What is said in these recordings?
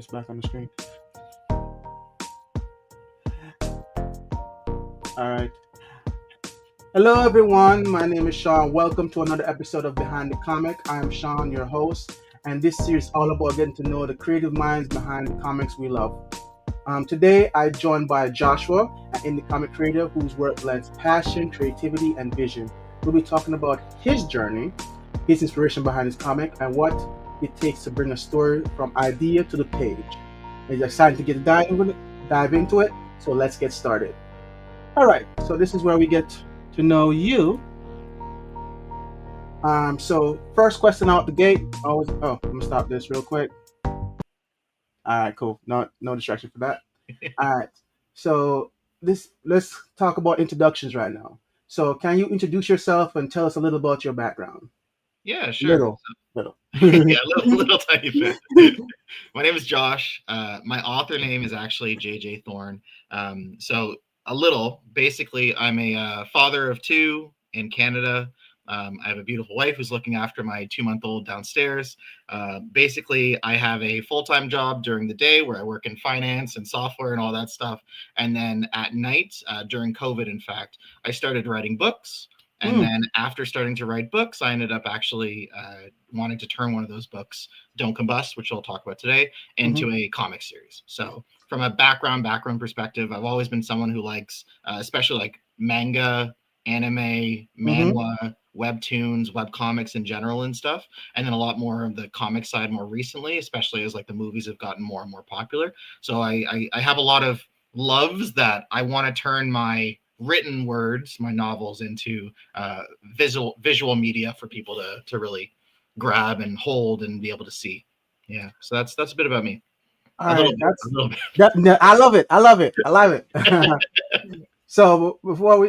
it's back on the screen. All right. Hello, everyone. My name is Sean. Welcome to another episode of Behind the Comic. I'm Sean, your host, and this series is all about getting to know the creative minds behind the comics we love. Today, I'm joined by Joshua, an indie comic creator whose work blends passion, creativity, and vision. We'll be talking about his journey, his inspiration behind his comic, and what it takes to bring a story from idea to the page. It's exciting to dive into it, so let's get started. All right, so this is where we get to know you. So first question out the gate. I'm gonna stop this real quick. All right, cool. No distraction for that. All right. So let's talk about introductions right now. So can you introduce yourself and tell us a little about your background? Yeah, sure. Little, little. Yeah, little tiny bit. My name is Josh. My author name is actually JJ Thorne. So a little. Basically, I'm a father of two in Canada. I have a beautiful wife who's looking after my 2-month-old downstairs. Basically, I have a full-time job during the day where I work in finance and software and all that stuff. And then at night, during COVID, in fact, I started writing books. And then after starting to write books, I ended up actually wanting to turn one of those books, Don't Combust, which we'll talk about today, into a comic series. So from a background perspective, I've always been someone who likes, especially like manga, anime, manhwa, webtoons, webcomics in general and stuff. And then a lot more of the comic side more recently, especially as like the movies have gotten more and more popular. So I have a lot of loves that I want to turn my written words, my novels, into visual media for people to really grab and hold and be able to see. Yeah, so that's a bit about me. All A right, little bit. A little bit. I love it. I love it. I love it. So before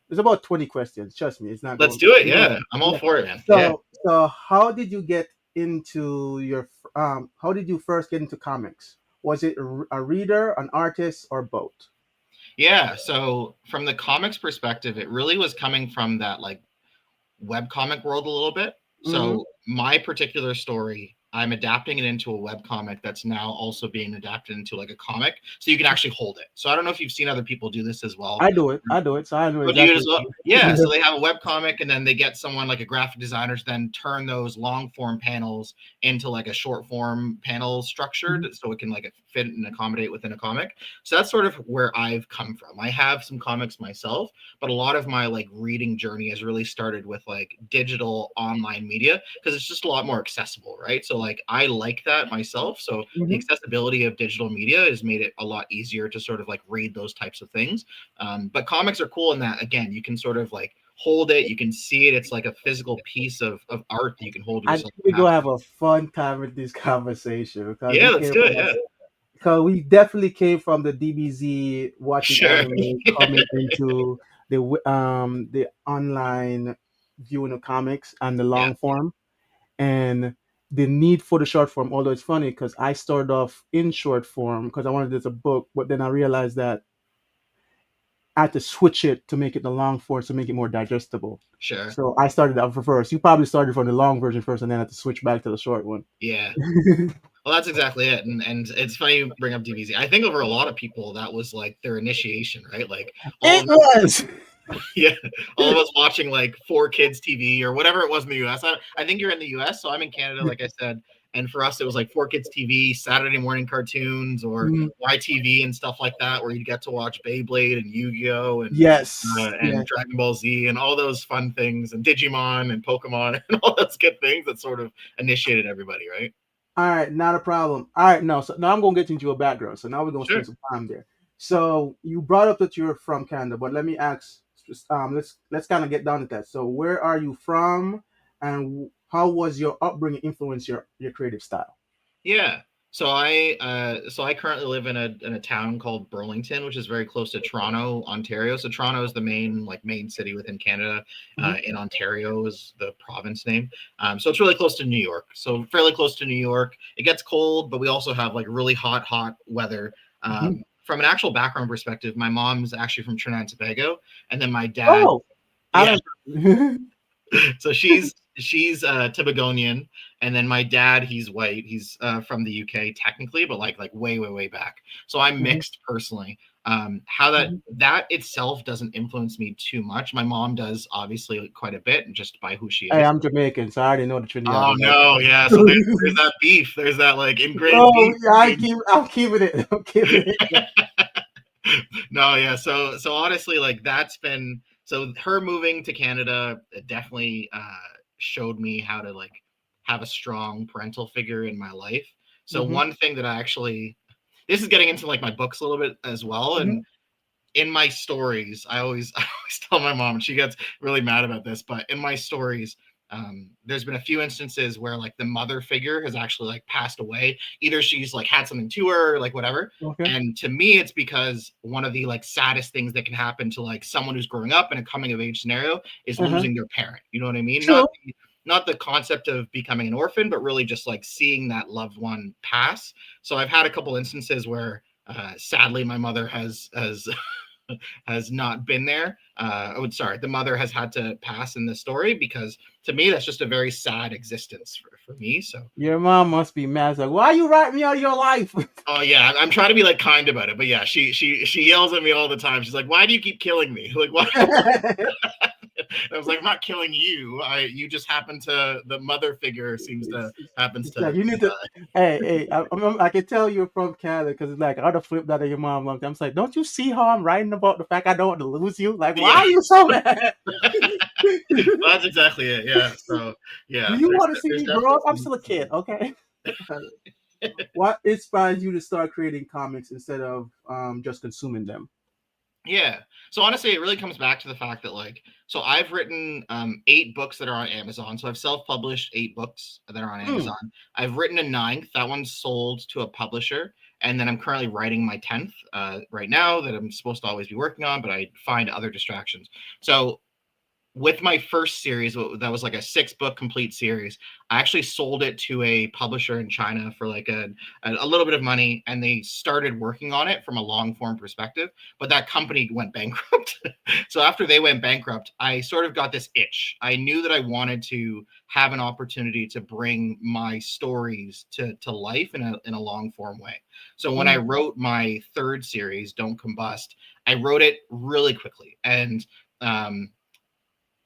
there's about 20 questions. Trust me, it's not. Let's do it. Yeah, I'm all for it, man. Yeah. So how did you get into how did you first get into comics? Was it a reader, an artist, or both? Yeah. So from the comics perspective, it really was coming from that like webcomic world a little bit. So my particular story, I'm adapting it into a webcomic that's now also being adapted into like a comic, so you can actually hold it. So I don't know if you've seen other people do this as well. I do it. So I know Oh, do you exactly. as well? Yeah. So they have a webcomic, and then they get someone like a graphic designer to then turn those long form panels into like a short form panel structured, so it can like fit and accommodate within a comic. So that's sort of where I've come from. I have some comics myself, but a lot of my like reading journey has really started with like digital online media because it's just a lot more accessible, right? So like I like that myself. So the accessibility of digital media has made it a lot easier to sort of like read those types of things. But comics are cool in that, again, you can sort of like hold it, you can see it. It's like a physical piece of art that you can hold I yourself. think we're gonna have a fun time with this conversation because Yeah, let's do it. Yeah, because we definitely came from the DBZ watching sure. anime coming into the online viewing of comics and the Yeah, long form and the need for the short form. Although it's funny because I started off in short form because I wanted this a book, but then I realized that I had to switch it to make it the long form to make it more digestible. sure. So I started out first. You probably started from the long version first, and then had to switch back to the short one. Yeah. Well, that's exactly it. And it's funny you bring up DBZ. I think over a lot of people, that was like their initiation, right? Like all It of was. yeah, all of us watching like 4Kids TV or whatever it was in the US. I think you're in the US, so I'm in Canada, like I said. And for us, it was like 4Kids TV, Saturday morning cartoons, or Mm, YTV and stuff like that, where you'd get to watch Beyblade and Yu-Gi-Oh yes. and Dragon Ball Z and all those fun things, and Digimon and Pokemon and all those good things that sort of initiated everybody, right? All right, not a problem. All right, no. So now I'm gonna get into your background. So now we're gonna Sure. spend some time there. So you brought up that you're from Canada, but let me ask. Let's kind of get down to that. So where are you from, and how was your upbringing influence your creative style? Yeah. So I currently live in a town called Burlington, which is very close to Toronto, Ontario. So Toronto is the main city within Canada. In Ontario is the province name. So it's really close to New York. So fairly close to New York. It gets cold, but we also have like really hot weather. From an actual background perspective, my mom's actually from Trinidad and Tobago, and then my dad. Oh, I Yeah. don't. So she's she's Tibagonian, and then my dad, he's white. He's from the UK technically, but like way back. So I'm Mhm, mixed personally. How mhm. that itself doesn't influence me too much. My mom does obviously quite a bit, just by who she Hey, is. I'm Jamaican, so I already know the Trinidad Oh and white no, thing. yeah. So there's that beef. There's that like ingrained Oh beef yeah, between. I'm keeping it. I'm keeping it. No, yeah. So honestly, like that's been so her moving to Canada definitely showed me how to like have a strong parental figure in my life. So Hmm. one thing that I actually this is getting into like my books a little bit as well, Hmm. and in my stories, I always tell my mom, and she gets really mad about this, but in my stories, there's been a few instances where like the mother figure has actually like passed away. Either she's like had something to her, or, like whatever. Okay. And to me, it's because one of the like saddest things that can happen to like someone who's growing up in a coming of age scenario is Uh-huh. losing their parent. You know what I mean? True. Not the concept of becoming an orphan, but really just like seeing that loved one pass. So I've had a couple instances where sadly my mother has has not been there. Oh, sorry, the mother has had to pass in the story because to me that's just a very sad existence for me. So, Your mom must be mad. It's like, why you write me out of your life? oh yeah, I'm trying to be like kind about it, but yeah, she yells at me all the time. She's like, "Why do you keep killing me? Like, why?" I was like, "I'm not killing you. You just happen to the mother figure seems to happens It's like to you need to. Hey, I can tell you're from Canada because it's like I would have flipped that at your mom long time. It's like, don't you see how I'm writing about the fact I don't want to lose you? Like, why yeah." are you so mad? Well, that's exactly it. Yeah. So Do yeah, you want to see there's me grow definitely up? I'm still a kid, okay? What inspires you to start creating comics instead of just consuming them? Yeah. So honestly, it really comes back to the fact that like, so I've written 8 books that are on Amazon. So I've self-published 8 books that are on Mm. Amazon. I've written a ninth. That one's sold to a publisher. And then I'm currently writing my 10th right now that I'm supposed to always be working on, but I find other distractions. So with my first series, that was like a 6 book complete series. I actually sold it to a publisher in China for like a little bit of money, and they started working on it from a long form perspective. But that company went bankrupt. So after they went bankrupt, I sort of got this itch. I knew that I wanted to have an opportunity to bring my stories to life in a long form way. So when I Mm. wrote my third series, Don't Combust, I wrote it really quickly and.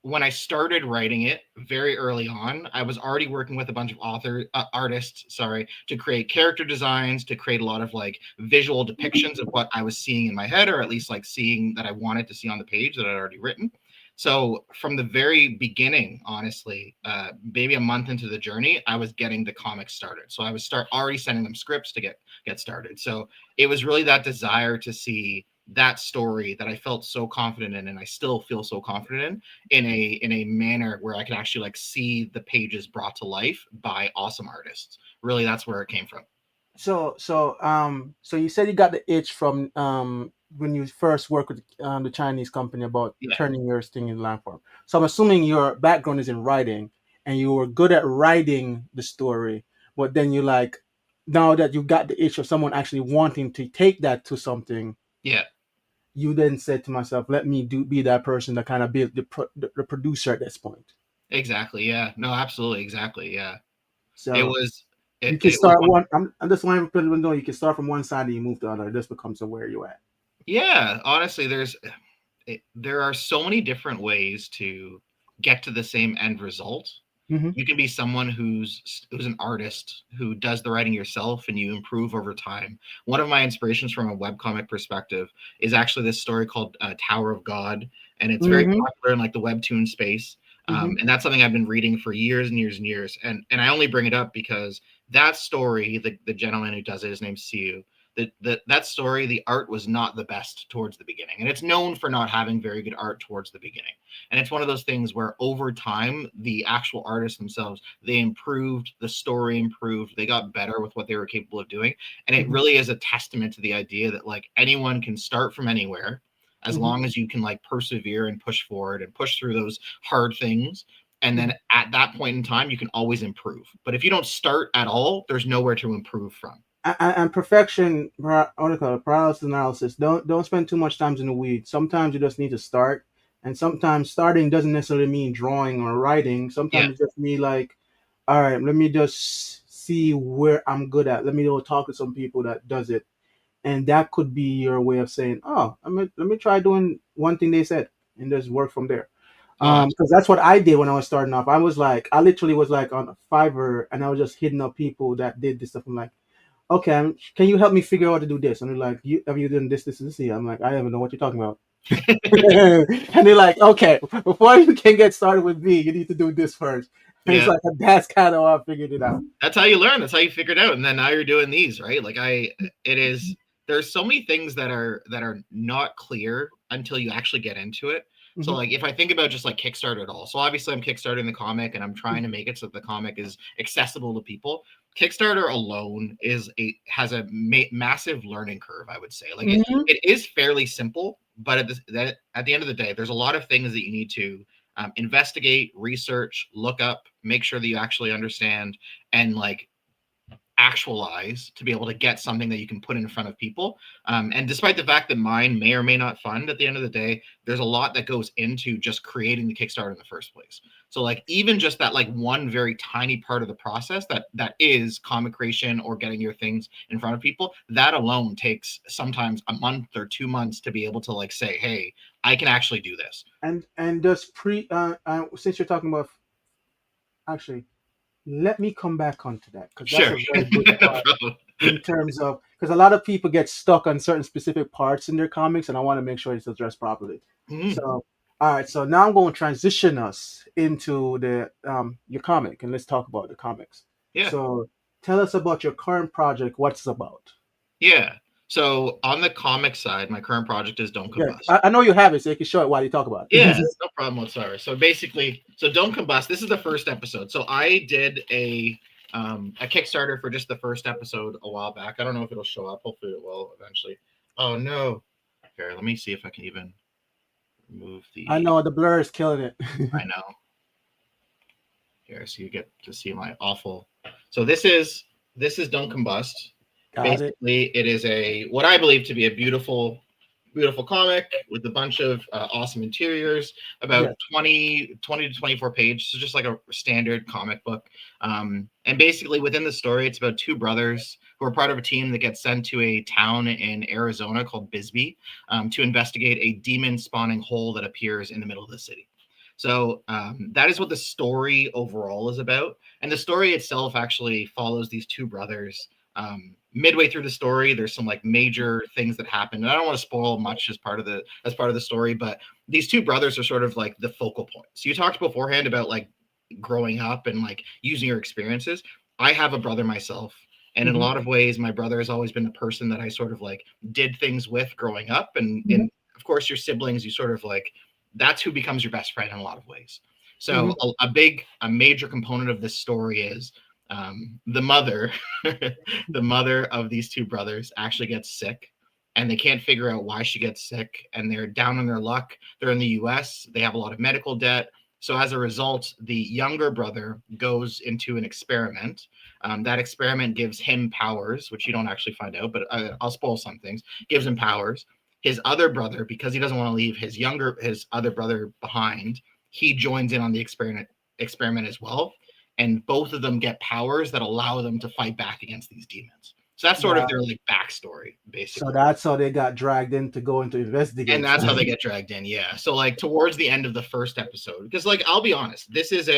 When I started writing it very early on, I was already working with a bunch of artists, sorry, to create character designs, to create a lot of like visual depictions of what I was seeing in my head, or at least like seeing that I wanted to see on the page that I'd already written. So from the very beginning, honestly, maybe a month into the journey, I was getting the comics started. So I was start already sending them scripts to get started. So it was really that desire to see that story that I felt so confident in, and I still feel so confident in a manner where I could actually like see the pages brought to life by awesome artists. Really, that's where it came from. So you said you got the itch from when you first worked with the Chinese company about Yeah, turning your thing in land form. So I'm assuming your background is in writing, and you were good at writing the story, but then you like now that you got the itch of someone actually wanting to take that to something, yeah, you then said to myself, "Let me do be that person that kind of be the producer at this point." exactly. Yeah, no, absolutely, exactly. Yeah, it So was you can it was start one. one. I'm just wanting to know you can start from one side and you move to the other. It just becomes where you at. Yeah, honestly, there are so many different ways to get to the same end result. Hmm. You can be someone who's an artist who does the writing yourself and you improve over time. One of my inspirations from a webcomic perspective is actually this story called Tower of God, and it's very Hmm. popular in like the webtoon space. Hmm. And that's something I've been reading for years and years and years. And I only bring it up because that story, the gentleman who does it, his name's Siu. That story, the art was not the best towards the beginning, and it's known for not having very good art towards the beginning. And it's one of those things where over time the actual artists themselves, they improved, the story improved, they got better with what they were capable of doing. And it Hmm. really is a testament to the idea that like anyone can start from anywhere as Hmm. long as you can like persevere and push forward and push through those hard things. And then at that point in time you can always improve, but if you don't start at all, there's nowhere to improve from. And perfection, what do you call it, paralysis analysis. Don't spend too much time in the weeds. Sometimes you just need to start, And sometimes starting doesn't necessarily mean drawing or writing. Yeah. Sometimes it's just me like, all right, let me just see where I'm good at. Let me go talk to some people that does it, and that could be your way of saying, oh, let me try doing one thing they said, and just work from there. Oh, Because that's what I did when I was starting off. I literally was like on Fiverr, and I was just hitting up people that did this stuff. I'm like, okay, can you help me figure out how to do this? And they're like, have you done this here? I'm like, I don't even know what you're talking about. And they're like, okay, before you can get started with me, you need to do this first. And it's yeah. like, that's kind of how I figured it out. That's how you learn. That's how you figure it out. And then now you're doing these, right? Like it is. There's so many things that are not clear until you actually get into it. So Mhm. like if I think about just like Kickstarter at all, so obviously I'm kickstarting the comic and I'm trying to make it so that the comic is accessible to people. Kickstarter alone has a massive learning curve, I would say. Like Mhm. it is fairly simple, but at the end of the day, there's a lot of things that you need to investigate, research, look up, make sure that you actually understand, and like actualize to be able to get something that you can put in front of people. And despite the fact that mine may or may not fund, at the end of the day, there's a lot that goes into just creating the Kickstarter in the first place. So like even just that like one very tiny part of the process that is comic creation or getting your things in front of people, that alone takes sometimes a month or 2 months to be able to like say, hey, I can actually do this. And just since you're talking about, actually, let me come back onto that because that's Sure. a very good part Bro. in terms of, because a lot of people get stuck on certain specific parts in their comics, and I want to make sure it's addressed properly. Mhm. So, all right, so now I'm going to transition us into the your comic, and let's talk about the comics. Yeah. So, tell us about your current project. What's it about? Yeah. So on the comic side, my current project is Don't Yeah, Combust. I know you have it, so you can show it while you talk about Yeah, it. no problem whatsoever. So basically, so Don't Combust. This is the first episode. So I did a Kickstarter for just the first episode a while back. I don't know if it'll show up. Hopefully, it will eventually. Oh no! Here, let me see if I can even remove I the. know the blur is killing it. I know. Here, so you get to see my awful. So this is Don't Combust. Got it. Basically, it is a what I believe to be a beautiful comic with a bunch of awesome interiors, about Yeah. 20 to 24 pages, so just like a standard comic book. And basically within the story, it's about two brothers who are part of a team that gets sent to a town in Arizona called Bisbee to investigate a demon spawning hole that appears in the middle of the city. So that is what the story overall is about. And the story itself actually follows these two brothers. Midway through the story, there's some like major things that happen. And I don't want to spoil much as part of the story, but these two brothers are sort of like the focal point. So you talked beforehand about like growing up and like using your experiences. I have a brother myself. And in a Hmm. lot of ways, my brother has always been the person that I sort of like did things with growing up. And Hmm. of course, your siblings, you sort of like that's who becomes your best friend in a lot of ways. So Hmm. a major component of this story is the mother, the mother of these two brothers actually gets sick, and they can't figure out why she gets sick, and they're down on their luck. They're in the U.S. They have a lot of medical debt. So as a result, the younger brother goes into an experiment. That experiment gives him powers, which you don't actually find out, but I'll spoil some things. Gives him powers. His other brother, because he doesn't want to leave his other brother behind, he joins in on the experiment as well, and both of them get powers that allow them to fight back against these demons. So that's sort of their like backstory, So basically. that's how they got dragged in to go into And investigate that's stuff. how they get dragged in. Yeah. So like towards the end of the first episode, because like I'll be honest, this is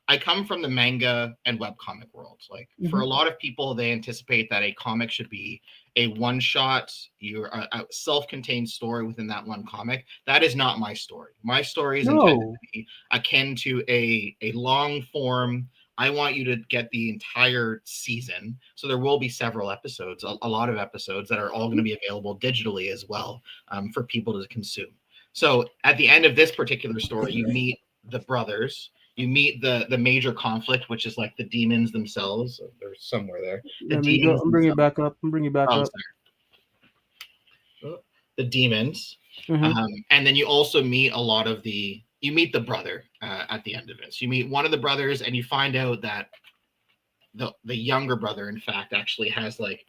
I come from the manga and webcomic world. Like for Hmm. a lot of people, they anticipate that a comic should be a one shot, you're a self-contained story within that one comic. That is not my story. My story is intended No. to be akin to a long form. I want you to get the entire season. So there will be several episodes, a lot of episodes that are all going to be available digitally as well for people to consume. So at the end of this particular story, you meet the brothers. You meet the major conflict, which is like the demons themselves. They're somewhere there. The Let me go. demons I'm bringing it themselves. back up. I'm bringing it back Oh, up. sorry. The demons, Hmm. and then you also meet a lot of you meet the brother at the end of it. So you meet one of the brothers, and you find out that the younger brother, in fact, actually has like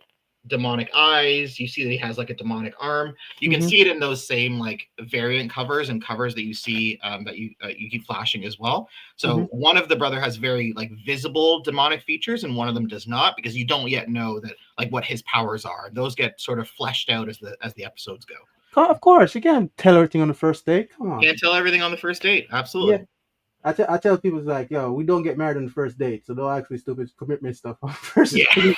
demonic eyes. You see that he has like a demonic arm. You can Mhm. see it in those same like variant covers and covers that you see that you keep flashing as well. So Mhm. one of the brother has very like visible demonic features, and one of them does not, because you don't yet know that like what his powers are. Those get sort of fleshed out as the episodes go. Of course, you can't tell everything on the first date. Come on. Can't tell everything on the first date. Yeah. Absolutely. I tell people it's like, yo, we don't get married on the first date, so don't actually stupid commitment stuff on the first Yeah. date.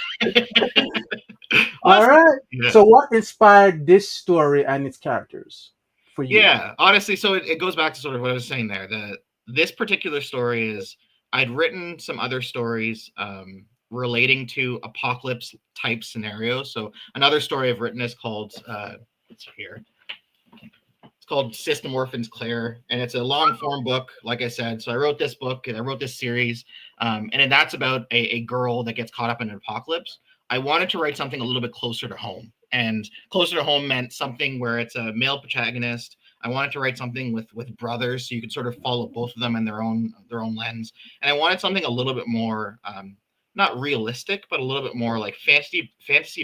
Well, All right. yeah. So, what inspired this story and its characters for you? Yeah, honestly, so it goes back to sort of what I was saying there. This particular story is, I'd written some other stories relating to apocalypse type scenarios. So another story I've written is called it's here. It's called System Orphans Claire, and it's a long form book, like I said. So I wrote this book and I wrote this series, and that's about a girl that gets caught up in an apocalypse. I wanted to write something a little bit closer to home, and closer to home meant something where it's a male protagonist. I wanted to write something with brothers, so you could sort of follow both of them in their own lens, and I wanted something a little bit more not realistic, but a little bit more like fantasy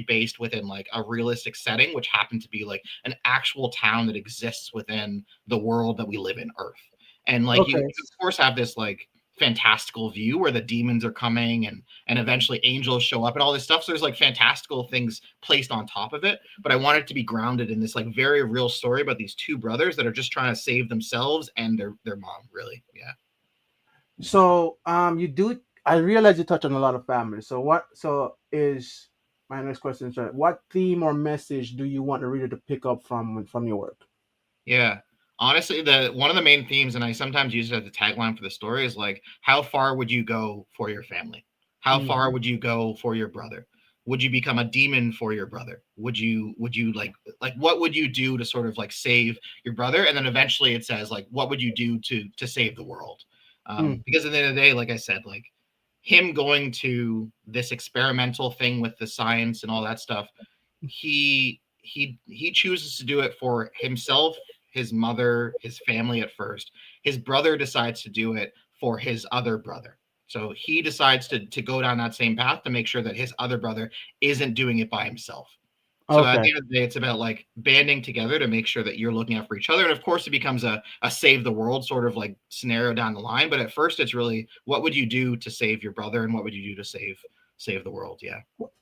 based within like a realistic setting, which happened to be like an actual town that exists within the world that we live in, Earth. And like you Okay. of course have this like fantastical view where the demons are coming and eventually angels show up and all this stuff. So there's like fantastical things placed on top of it. But I want it to be grounded in this like very real story about these two brothers that are just trying to save themselves and their mom, really. Yeah. So, you do. I realize you touch on a lot of families. So, what? So, is my next question is, what theme or message do you want the reader to pick up from your work? Yeah. Honestly, the one of the main themes, and I sometimes use it as a tagline for the story, is like, how far would you go for your family? How far Mhm. would you go for your brother? Would you become a demon for your brother? Would you like what would you do to sort of like save your brother? And then eventually it says like, what would you do to save the world? Mm. Because at the end of the day, like I said, like him going to this experimental thing with the science and all that stuff, he chooses to do it for himself, his mother, his family at first. His brother decides to do it for his other brother. So he decides to go down that same path to make sure that his other brother isn't doing it by himself. So at Okay. the end of the day, it's about like banding together to make sure that you're looking out for each other. And of course, it becomes a save the world sort of like scenario down the line. But at first, it's really what would you do to save your brother, and what would you do to save the world? Yeah.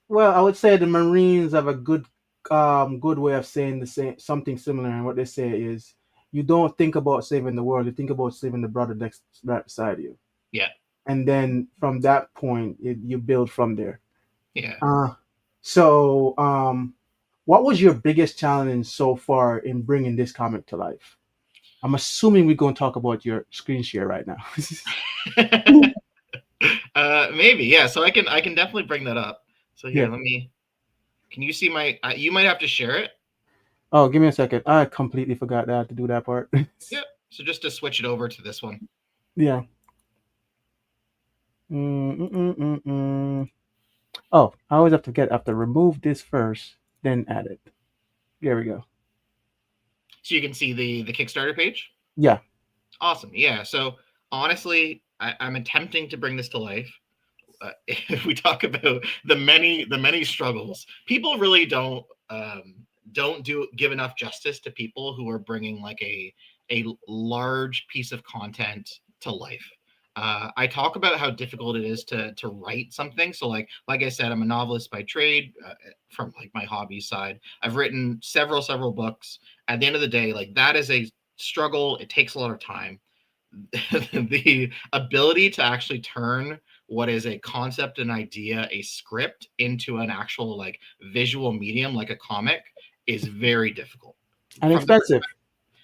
Well, I would say the Marines have a good way of saying the same something similar. And what they say is, you don't think about saving the world; you think about saving the brother next right beside you. Yeah. And then from that point, you build from there. Yeah. Uh, so, what was your biggest challenge so far in bringing this comic to life? I'm assuming we're going to talk about your screen share right now. Maybe, yeah. So I can definitely bring that up. So here, Yeah. let me. Can you see my? You might have to share it. Oh, give me a second. I completely forgot that I had to do that part. Yep. So just to switch it over to this one. Yeah. Mm, mm, mm, mm, mm. Oh, I always have to remove this first, then add it. There we go. So you can see the Kickstarter page. Yeah. Awesome. Yeah. So honestly, I'm attempting to bring this to life. If we talk about the many struggles, people really don't give enough justice to people who are bringing like a large piece of content to life. I talk about how difficult it is to write something. So like I said, I'm a novelist by trade, from like my hobby side. I've written several books. At the end of the day, like that is a struggle. It takes a lot of time. The ability to actually turn what is a concept, an idea, a script into an actual like visual medium like a comic is very difficult And from the expensive.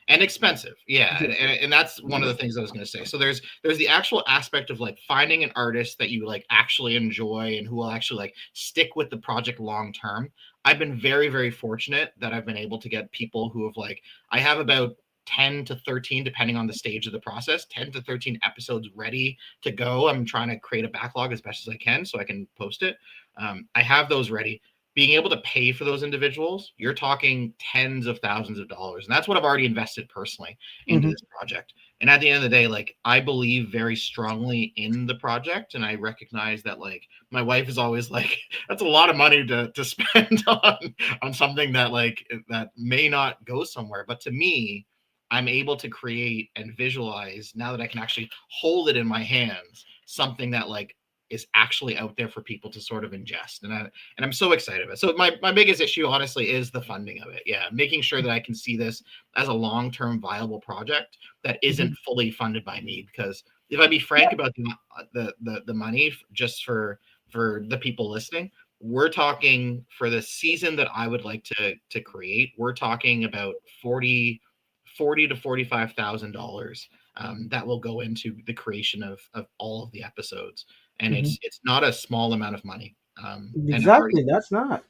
and expensive. Yeah, Yeah. and that's one of the things I was going to say. So there's the actual aspect of like finding an artist that you like actually enjoy and who will actually like stick with the project long term. I've been very fortunate that I've been able to get people who have like, I have about 10 to 13, depending on the stage of the process, 10 to 13 episodes ready to go. I'm trying to create a backlog as best as I can so I can post it. I have those ready. being able to pay for those individuals, you're talking tens of thousands of dollars. And that's what I've already invested personally into Mhm. this project. And at the end of the day, like I believe very strongly in the project. And I recognize that like my wife is always like, that's a lot of money to spend on something that like that may not go somewhere. But to me, I'm able to create and visualize now that I can actually hold it in my hands, something that like is actually out there for people to sort of ingest. And I'm so excited about it. So my biggest issue honestly is the funding of it. Yeah, making sure that I can see this as a long-term viable project that isn't Mhm. fully funded by me. Because if I be frank about the money just for the people listening, we're talking for the season that I would like to create, we're talking about 40 to $45,000 that will go into the creation of all of the episodes, and Mhm. it's not a small amount of money. And I've already Exactly. That's not.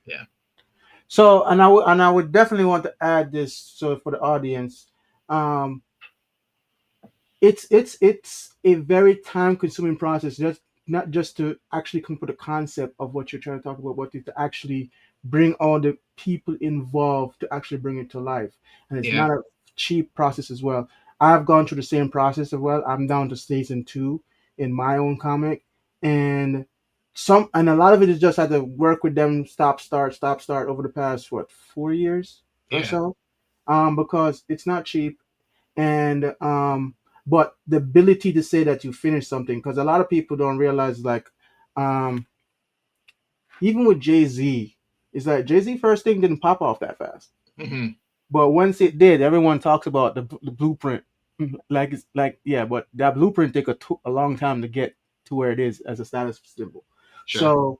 yeah So, and I would definitely want to add this so for the audience. Um, it's a very time consuming process, just not just to actually come up with a concept of what you're trying to talk about, but to actually bring all the people involved to actually bring it to life. And it's yeah not a cheap process as well. I've gone through the same process as well. I'm down to season two in my own comic, and a lot of it is just had to work with them, stop start over the past what 4 years or yeah so, because it's not cheap. And but the ability to say that you finished something, because a lot of people don't realize, like, um even with Jay-Z, is that Jay-Z first thing didn't pop off that fast, hmm but once it did, everyone talks about the blueprint. Like, it's like, yeah, but that blueprint took a long time to get to where it is as a status symbol. sure So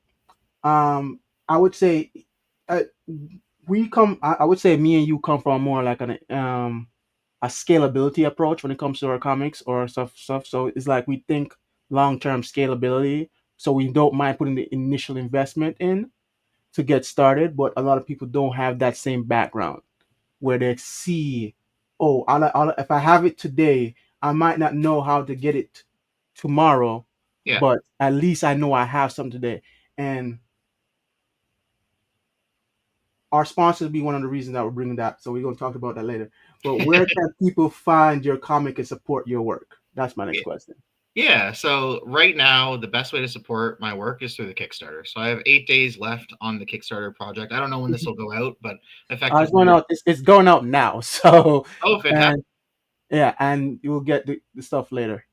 I would say, uh, I would say me and you come from more like an a scalability approach when it comes to our comics or stuff. So it's like we think long term scalability. So we don't mind putting the initial investment in to get started, but a lot of people don't have that same background where they see, oh, if I have it today, I might not know how to get it tomorrow, yeah but at least I know I have some today. And our sponsors will be one of the reasons that we're bringing that. So we're going to talk about that later. But where can people find your comic and support your work? That's my next question. Yeah, so right now the best way to support my work is through the Kickstarter. So I have 8 days left on the Kickstarter project. I don't know when this will go out, but It's going effectively, out. It's going out now. So, oh, fantastic. and yeah, and you will get the stuff later.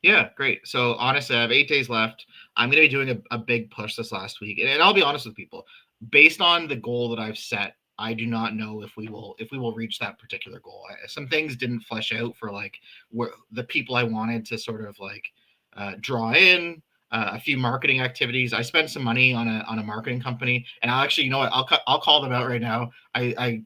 Yeah, great. So honestly, I have 8 days left. I'm going to be doing a big push this last week, and I'll be honest with people. Based on the goal that I've set, I do not know if we will reach that particular goal. Some things didn't flesh out for like where the people I wanted to sort of like draw in. A few marketing activities. I spent some money on a marketing company, and I'll actually, you know what? I'll call them out right now. I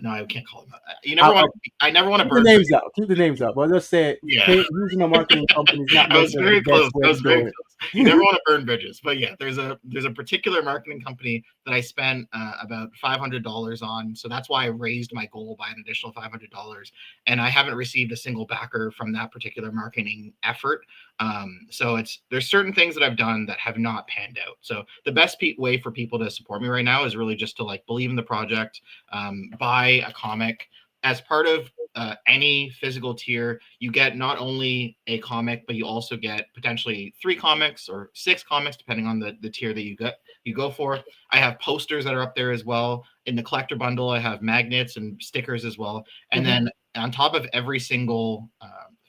no, I can't call them out. You never want. I'll I never want to keep the burn. names out. Keep the names out. But just say Yeah. using a marketing company is not I was necessarily very the best close. way I to was very do it. close. You never want to burn bridges, but yeah, there's a particular marketing company that I spent about $500 on. So that's why I raised my goal by an additional $500, and I haven't received a single backer from that particular marketing effort. So there's certain things that I've done that have not panned out. So the best way for people to support me right now is really just to like believe in the project, buy a comic as part of any physical tier. You get not only a comic, but you also get potentially 3 comics or 6 comics, depending on the tier that you go for. I have posters that are up there as well. In the collector bundle, I have magnets and stickers as well. And Mhm. then on top of every single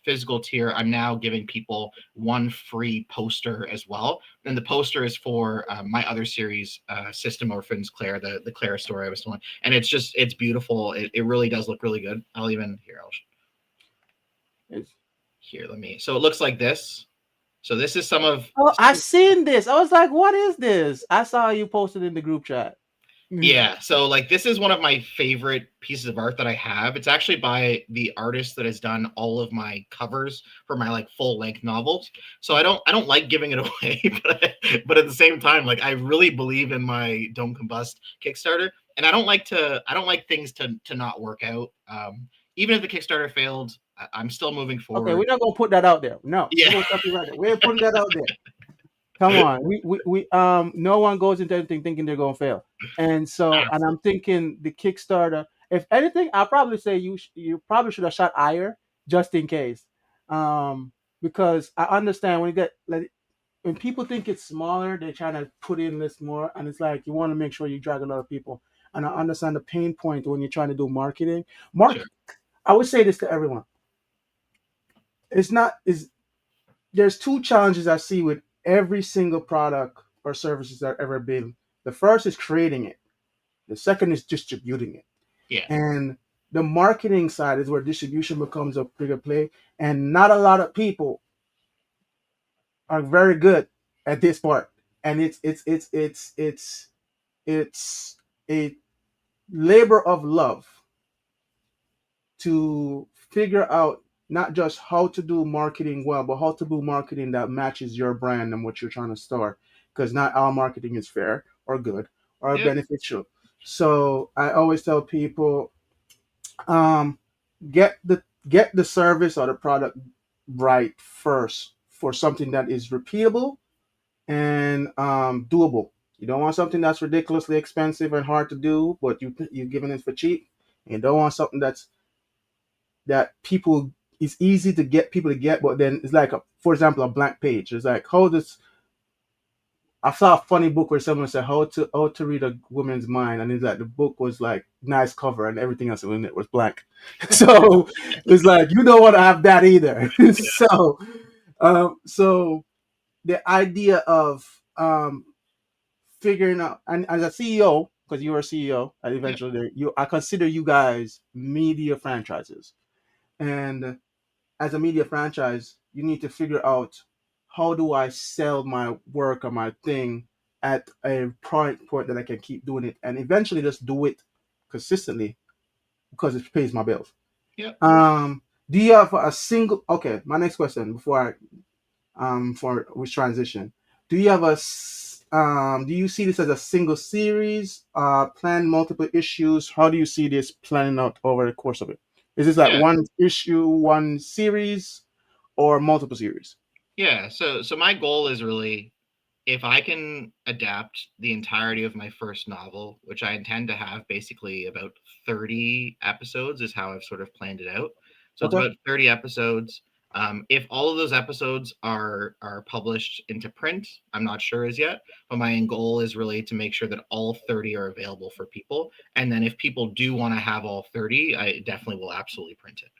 physical tier, I'm now giving people 1 free poster as well. And the poster is for my other series, System Orphans Claire, the Claire story I was telling. And it's beautiful. It really does look really good. It's- Here, let me. So it looks like this. So this is some of Oh, I seen this. I was like, "What is this?" I saw you posted in the group chat. Mhm. yeah. So like this is one of my favorite pieces of art that I have. It's actually by the artist that has done all of my covers for my like full length novels. So I don't like giving it away, but at the same time, like I really believe in my Don't Combust Kickstarter, and I don't like things to not work out. Even if the Kickstarter failed, I'm still moving Okay, forward. we're not gonna put that out there. No, we're Yeah. gonna stop you right there. We ain't putting that out there. Come on, we no one goes into anything thinking they're gonna fail, and so and I'm thinking the Kickstarter. If anything, I'll probably say you probably should have shot higher just in case, um, because I understand when you get like when people think it's smaller, they're trying to put in this more, and it's like you want to make sure you drag a lot of people. And I understand the pain point when you're trying to do marketing. Sure. I would say this to everyone: it's not is there's two challenges I see with every single product or services that ever been. The first is creating it. The second is distributing it. Yeah. And the marketing side is where distribution becomes a bigger play. And not a lot of people are very good at this part. And it's a labor of love to figure out not just how to do marketing well, but how to do marketing that matches your brand and what you're trying to start. Because not all marketing is fair or good or Yep. beneficial. So I always tell people, um, get the service or the product right first for something that is repeatable and doable. You don't want something that's ridiculously expensive and hard to do, but you're giving it for cheap. And you don't want something that people it's easy to get people to get, but then it's like for example a blank page. It's like how does I saw a funny book where someone said how to read a woman's mind, and it's like the book was like nice cover and everything else in it was blank. So it's like you don't want to have that either. So the idea of figuring out and as a CEO, because you're a CEO, and Yep. eventually you I consider you guys media franchises. And as a media franchise, you need to figure out how do I sell my work or my thing at a point that I can keep doing it and eventually just do it consistently because it pays my bills. Yep. Do you have a single? Okay, my next question before for which transition, do you have do you see this as a single series? Plan multiple issues? How do you see this planning out over the course of it? Is this like Yeah. one issue, one series, or multiple series? Yeah. So my goal is really if I can adapt the entirety of my first novel, which I intend to have basically about 30 episodes, is how I've sort of planned it out. So it's Okay. about 30 episodes. If all of those episodes are published into print, I'm not sure as yet, but my goal is really to make sure that all 30 are available for people. And then if people do want to have all 30, I definitely will absolutely print it.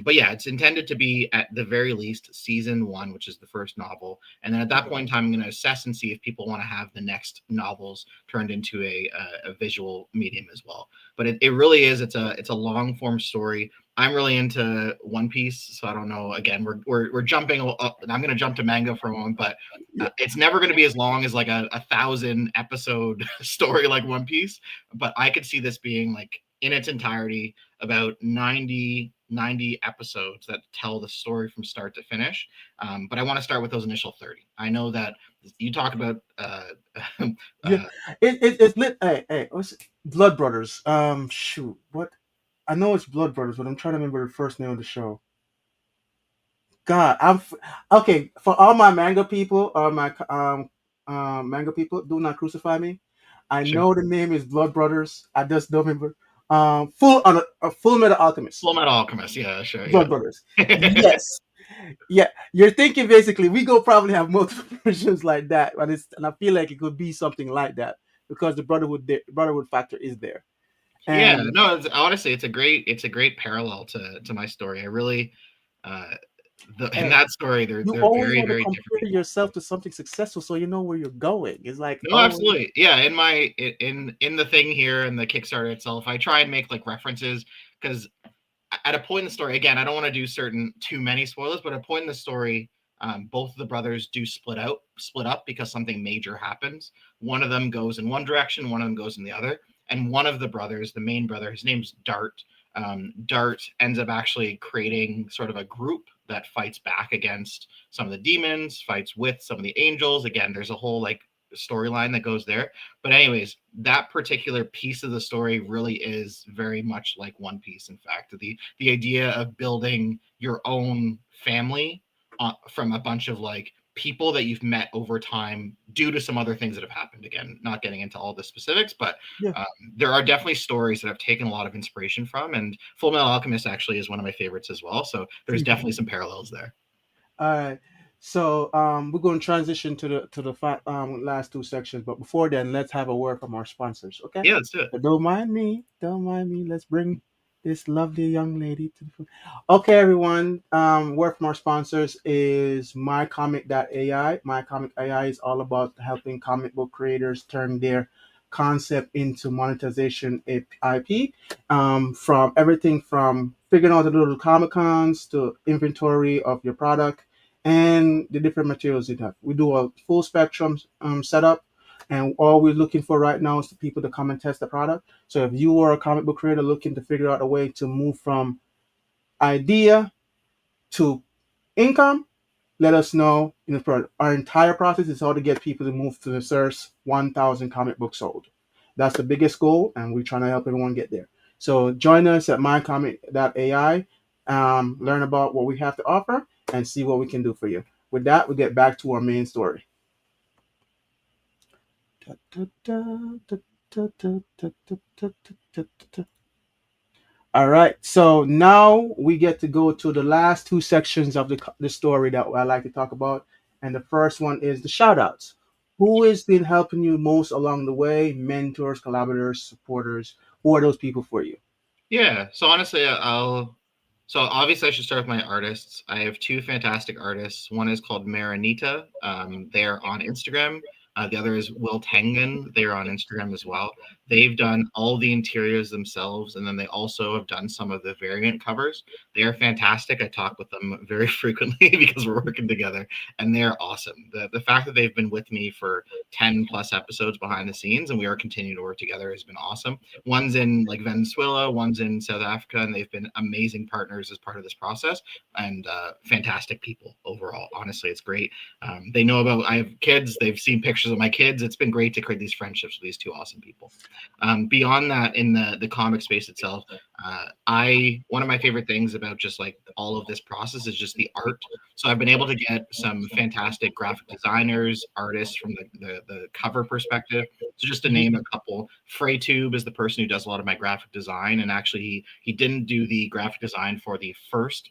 But yeah, it's intended to be at the very least season one, which is the first novel, and then at that Okay. point in time, I'm going to assess and see if people want to have the next novels turned into a visual medium as well. But it really is it's a long form story. I'm really into One Piece, so I don't know. Again, we're jumping. I'm going to jump to manga for a moment, but Yeah. it's never going to be as long as like a 1,000 episode story like One Piece. But I could see this being like in its entirety about 90 episodes that tell the story from start to finish. But I want to start with those initial 30. I know that you talk about Yeah. uh, It's lit. Hey, what's it? Blood Brothers. Shoot, what? I know it's Blood Brothers, but I'm trying to remember the first name of the show. God, okay. For all my manga people or my manga people, do not crucify me. I sure, know the name is Blood Brothers. I just don't remember. Full Metal Alchemist. Full Metal Alchemist. Yeah, sure, yeah. Blood Brothers. Yes. Yeah, you're thinking basically we go probably have multiple versions like that, and I feel like it could be something like that because the brotherhood factor is there. Yeah, And no, honestly, it's a great parallel to my story. I really uh, in hey, that story, they're you they're always very want to very different compare people. yourself to something successful so you know where you're going. It's like No, always. absolutely. Yeah, in the thing here and the Kickstarter itself, I try and make like references because at a point in the story, again, I don't want to do certain too many spoilers, but at a point in the story, both of the brothers do split up because something major happens. One of them goes in one direction, one of them goes in the other, and one of the brothers, the main brother, his name's Dart. Dart ends up actually creating sort of a group that fights back against some of the demons, fights with some of the angels. Again, there's a whole like storyline that goes there. But anyways, that particular piece of the story really is very much like One Piece. In fact, the idea of building your own family from a bunch of like people that you've met over time due to some other things that have happened. Again, not getting into all the specifics, but Yeah. there are definitely stories that I've taken a lot of inspiration from, and Full Metal Alchemist actually is one of my favorites as well. So there's definitely some parallels there. All right. So we're going to transition to the last two sections, but before then, let's have a word from our sponsors, okay? Yeah, let's do it. So don't mind me. Don't mind me. Let's bring this lovely young lady to the. Okay, everyone. Word from our sponsors is MyComic.ai. MyComic.ai is all about helping comic book creators turn their concept into monetization IP. From everything from figuring out the little comic cons to inventory of your product and the different materials you have. We do a full spectrum setup, and all we're looking for right now is the people to come and test the product. So if you are a comic book creator looking to figure out a way to move from idea to income, let us know. Our entire process is how to get people to move to the first 1,000 comic books sold. That's the biggest goal, and we're trying to help everyone get there. So join us at mycomic.ai, learn about what we have to offer, and see what we can do for you. With that, we get back to our main story. All right, so now we get to go to the last two sections of the story that I like to talk about. And the first one is the shout outs. Who has been helping you most along the way? Mentors, collaborators, supporters. Who are those people for you? Yeah. So honestly, I'll. So obviously, I should start with my artists. I have two fantastic artists. One is called Marinita. They're on Instagram. The other is Will Tangen. They're on Instagram as well. They've done all the interiors themselves, and then they also have done some of the variant covers. They are fantastic. I talk with them very frequently because we're working together, and they're awesome. The fact that they've been with me for 10 plus episodes behind the scenes, and we are continuing to work together has been awesome. One's in like Venezuela, one's in South Africa, and they've been amazing partners as part of this process and fantastic people overall. Honestly, it's great. They know about I have kids. They've seen pictures of my kids. It's been great to create these friendships with these two awesome people. Beyond that, in the comic space itself, I one of my favorite things about just like all of this process is just the art. So I've been able to get some fantastic graphic designers, artists from the cover perspective. So just to name a couple, Freytube is the person who does a lot of my graphic design, and actually he didn't do the graphic design for the first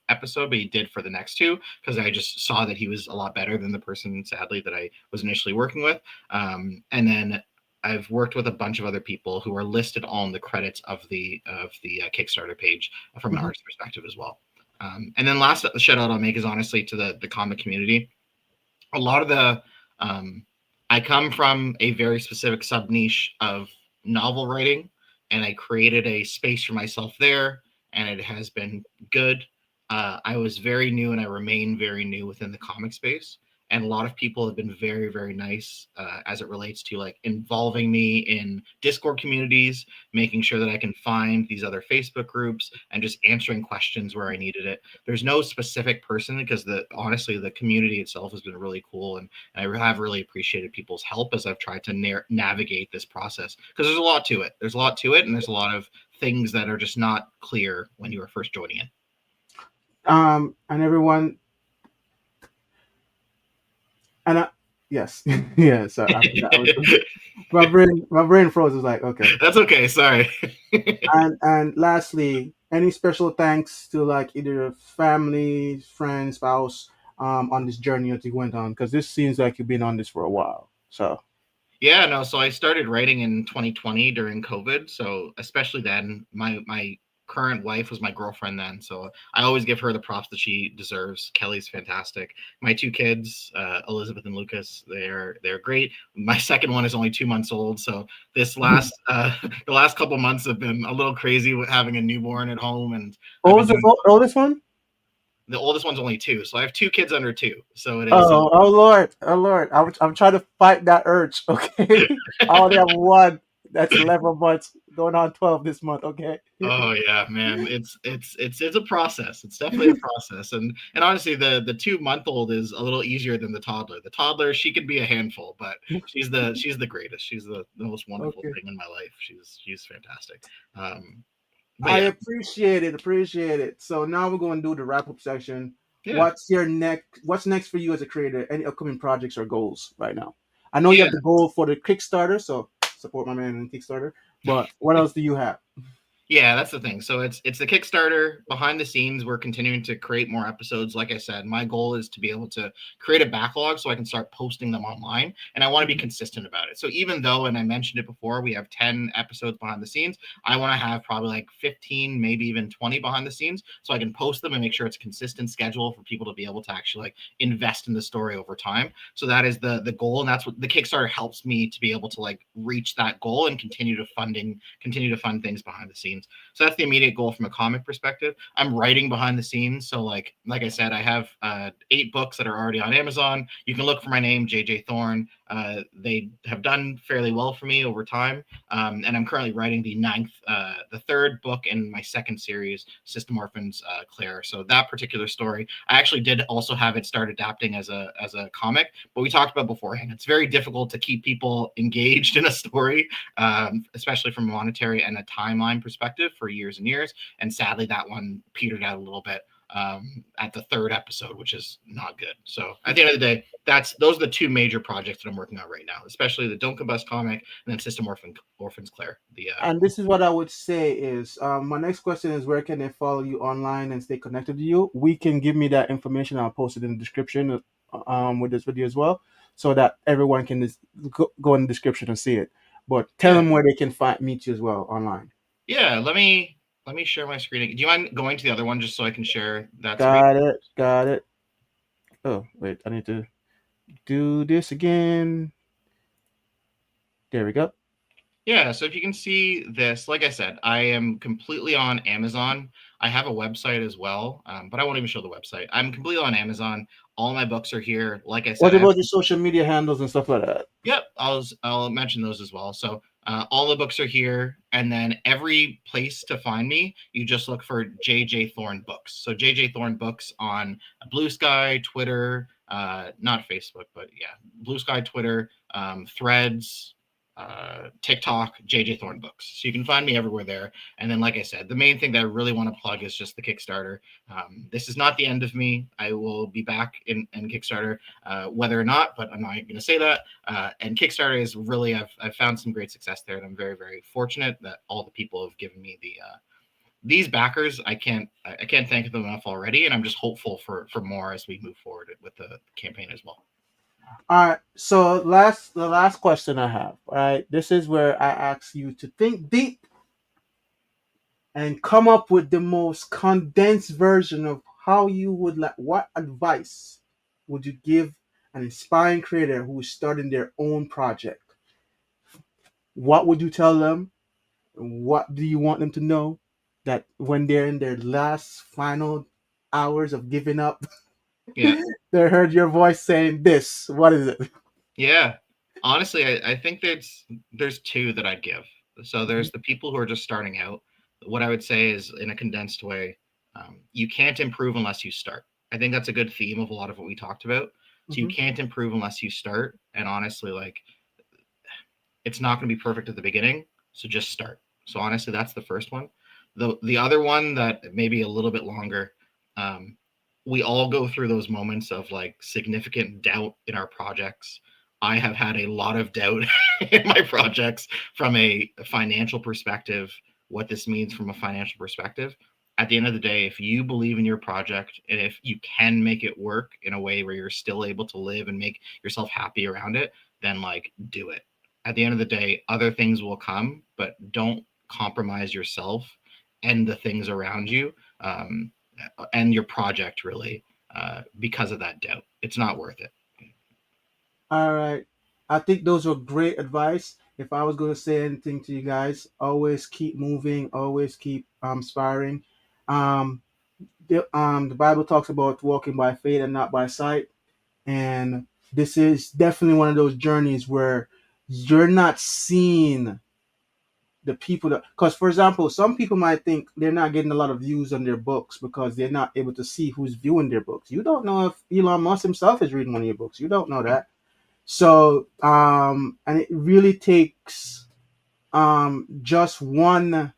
episode, but he did for the next two because I just saw that he was a lot better than the person, sadly, that I was initially working with. And then I've worked with a bunch of other people who are listed on the credits of the Kickstarter page from an Mhm. artist perspective as well. And then last shout out I'll make is honestly to the comic community. A lot of the I come from a very specific sub niche of novel writing, and I created a space for myself there, and it has been good. I was very new, and I remain very new within the comic space. And a lot of people have been very, very nice as it relates to like involving me in Discord communities, making sure that I can find these other Facebook groups, and just answering questions where I needed it. There's no specific person because honestly the community itself has been really cool, and I have really appreciated people's help as I've tried to navigate this process because there's a lot to it. There's a lot to it, and there's a lot of things that are just not clear when you are first joining in. And everyone, and yes, yeah. So I forgot. My brain froze. It was like, okay. That's okay. Sorry. And lastly, any special thanks to like either family, friend, spouse, on this journey that you went on? Because this seems like you've been on this for a while. So Yeah, no. So I started writing in 2020 during COVID. So especially then, my current wife was my girlfriend then. So I always give her the props that she deserves. Kelly's fantastic. My two kids, Elizabeth and Lucas, they're great. My second one is only 2 months old. So this last the last couple months have been a little crazy with having a newborn at home, and I've what been was the doing. oldest one? The oldest one's only two, so I have two kids under two. So it is. Oh Lord, oh Lord! I'm trying to fight that urge. Okay, I only have one. That's 11 months, going on 12 this month. Okay. Oh yeah, man. It's a process. It's definitely a process. And honestly, the 2 month old is a little easier than the toddler. The toddler, she can be a handful, but she's the greatest. She's the most wonderful Okay. thing in my life. She's fantastic. But I yeah, appreciate it. Appreciate it. So now we're going to do the wrap up section. Yeah. What's next for you as a creator? Any upcoming projects or goals right now? I know you Yeah. have the goal for the Kickstarter, so support my man in Kickstarter. But what else do you have? Yeah, that's the thing. So it's the Kickstarter behind the scenes. We're continuing to create more episodes. Like I said, my goal is to be able to create a backlog so I can start posting them online, and I want to be Mhm. consistent about it. So even though, and I mentioned it before, we have 10 episodes behind the scenes, I want to have probably like 15, maybe even 20 behind the scenes, so I can post them and make sure it's a consistent schedule for people to be able to actually like invest in the story over time. So that is the goal, and that's what the Kickstarter helps me to be able to like reach that goal and continue to fund things behind the scenes. So that's the immediate goal from a comic perspective. I'm writing behind the scenes, so like I said, I have 8 books that are already on Amazon. You can look for my name, JJ Thorne. They have done fairly well for me over time, and I'm currently writing the third book in my second series, System Orphans Claire. So that particular story, I actually did also have it start adapting as a comic, but we talked about beforehand. It's very difficult to keep people engaged in a story, especially from a monetary and a timeline perspective for years and years. And sadly, that one petered out a little bit at the third episode, which is not good. So at the end of the day, those are the 2 major projects that I'm working on right now, especially the Don't Combust comic and then Orphans Claire. And this is what I would say is my next question is where can they follow you online and stay connected to you? We can give me that information. I'll post it in the description with this video as well, so that everyone can just go in the description and see it. But tell Yeah, them where they can find meet you as well online. yeah. Let me share my screen. Do you mind going to the other one just so I can share that screen? Got it. Got it. Oh wait, I need to do this again. There we go. Yeah, so if you can see this, like I said, I am completely on Amazon. I have a website as well, but I won't even show the website. I'm completely on Amazon. All my books are here. Like I said, What I have, about your social media handles and stuff like that? yep, I'll mention those as well. So all the books are here, and then every place to find me, you just look for JJ Thorne Books. So JJ Thorne Books on Blue Sky, Twitter, not Facebook, but yeah, Blue Sky, Twitter, Threads, TikTok, JJ Thorne Books. So you can find me everywhere there. And then, like I said, the main thing that I really want to plug is just the Kickstarter. This is not the end of me. I will be back in Kickstarter, whether or not, but I'm not going to say that. And Kickstarter is really, I've found some great success there, and I'm very, very fortunate that all the people have given me these backers. I can't thank them enough already, and I'm just hopeful for more as we move forward with the campaign as well. All right. So the last question I have. All right. This is where I ask you to think deep and come up with the most condensed version of how you would like. What advice would you give an inspiring creator who is starting their own project? What would you tell them? What do you want them to know that when they're in their last final hours of giving up, Yeah. they heard your voice saying this? What is it? Yeah. Honestly, I think there's 2 that I'd give. So there's the people who are just starting out. What I would say is, in a condensed way, you can't improve unless you start. I think that's a good theme of a lot of what we talked about. So you Mhm. can't improve unless you start. And honestly, like, it's not going to be perfect at the beginning. So just start. So honestly, that's the first one. The other one that maybe a little bit longer. Um, we all go through those moments of like significant doubt in our projects. I have had a lot of doubt in my projects from a financial perspective, what this means from a financial perspective. At the end of the day, if you believe in your project and if you can make it work in a way where you're still able to live and make yourself happy around it, then like do it. At the end of the day, other things will come, but don't compromise yourself and the things around you, um, and your project really, because of that doubt. It's not worth it. All right. I think those were great advice. If I was going to say anything to you guys, always keep moving, always keep inspiring. Um, the Bible talks about walking by faith and not by sight. And this is definitely one of those journeys where you're not seeing the people that, because for example, some people might think they're not getting a lot of views on their books because they're not able to see who's viewing their books. You don't know if Elon Musk himself is reading one of your books. You don't know that. So, and it really takes just one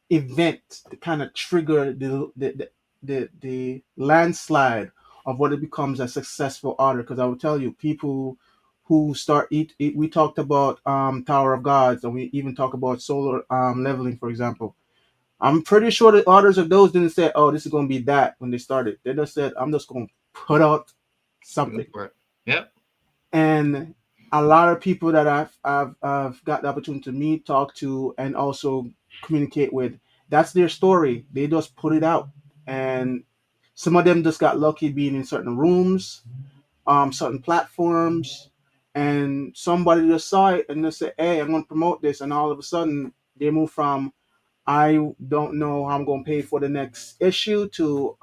event to kind of trigger the landslide of what it becomes a successful author. Because I will tell you, people who start we talked about Tower of Gods, and we even talk about solar leveling, for example. I'm pretty sure the authors of those didn't say, "Oh, this is going to be that" when they started. They just said, "I'm just going to put out Go something." for it. Yep. And a lot of people that I've got the opportunity to meet, talk to, and also communicate with, that's their story. They just put it out, and some of them just got lucky being in certain rooms, certain platforms, and somebody just saw it and they said, "Hey, I'm going to promote this," and all of a sudden they move from I don't know how I'm going to pay for the next issue to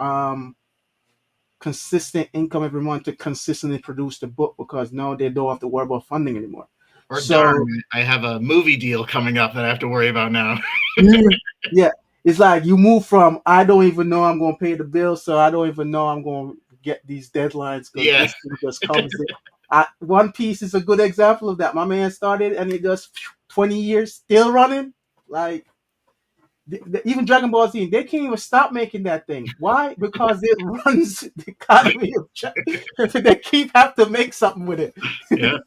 consistent income every month to consistently produce the book because now they don't have to worry about funding anymore. Or darn, So I have a movie deal coming up that I have to worry about now. yeah, yeah, it's like you move from I don't even know I'm going to pay the bill, so I don't even know I'm going to get these deadlines because Yeah. this thing just comes in. One Piece is a good example of that. My man started and it just 20 years still running. Like even Dragon Ball Z, they can't even stop making that thing. Why? Because it runs the economy of China. They keep have to make something with it. Yeah.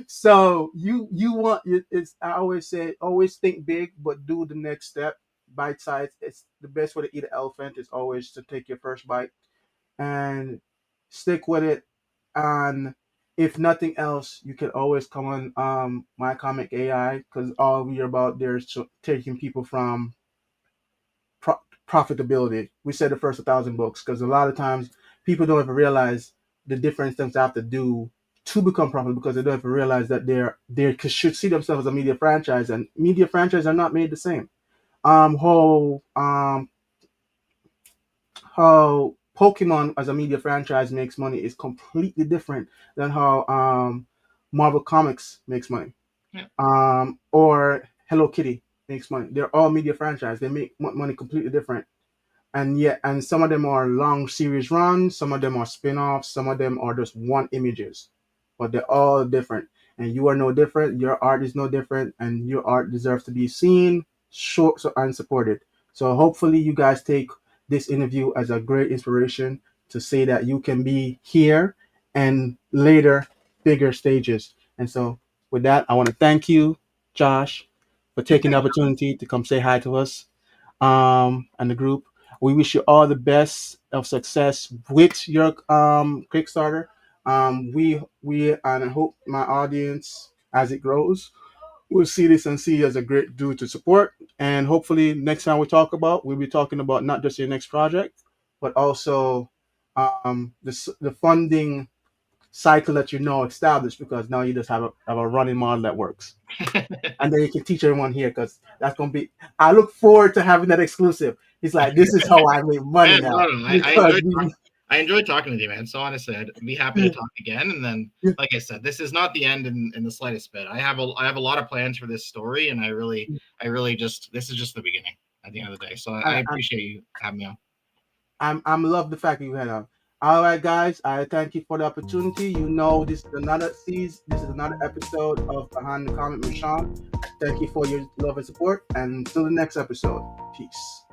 So you want it's I always say always think big but do the next step, bite size. It's the best way to eat an elephant is always to take your first bite and stick with it. And if nothing else, you can always come on my comic AI because all we're about there is taking people from pro- profitability. We said the first 1,000 books because a lot of times people don't even realize the different things they have to do to become profitable because they don't even realize that they should see themselves as a media franchise and media franchises are not made the same. Um, how um, how Pokemon as a media franchise makes money is completely different than how Marvel Comics makes money. Yeah. Or Hello Kitty makes money. They're all media franchise. They make money completely different. And some of them are long series runs, some of them are spin-offs, some of them are just one images, but they're all different. And you are no different. Your art is no different, and your art deserves to be seen, short, and supported. So hopefully, you guys take this interview as a great inspiration to say that you can be here and later bigger stages. And so, with that, I want to thank you, Josh, for taking the opportunity to come say hi to us and the group. We wish you all the best of success with your Kickstarter. We and I hope my audience as it grows will see this and see it as a great dude to support. And hopefully next time we'll be talking about not just your next project, but also the funding cycle that established because now you just have a running model that works and then you can teach everyone here because that's gonna be. I look forward to having that exclusive. He's like, this is how I make money Man, now no, because I enjoyed talking with you, man. So honestly, I'd be happy to talk again. And then, like I said, this is not the end in the slightest bit. I have a lot of plans for this story, and I really just this is just the beginning at the end of the day. So I appreciate you having me on. I'm love the fact that you had on. All right, guys, I thank you for the opportunity. This is another season. This is another episode of Behind the Comic with Sean. Thank you for your love and support, and until the next episode, peace.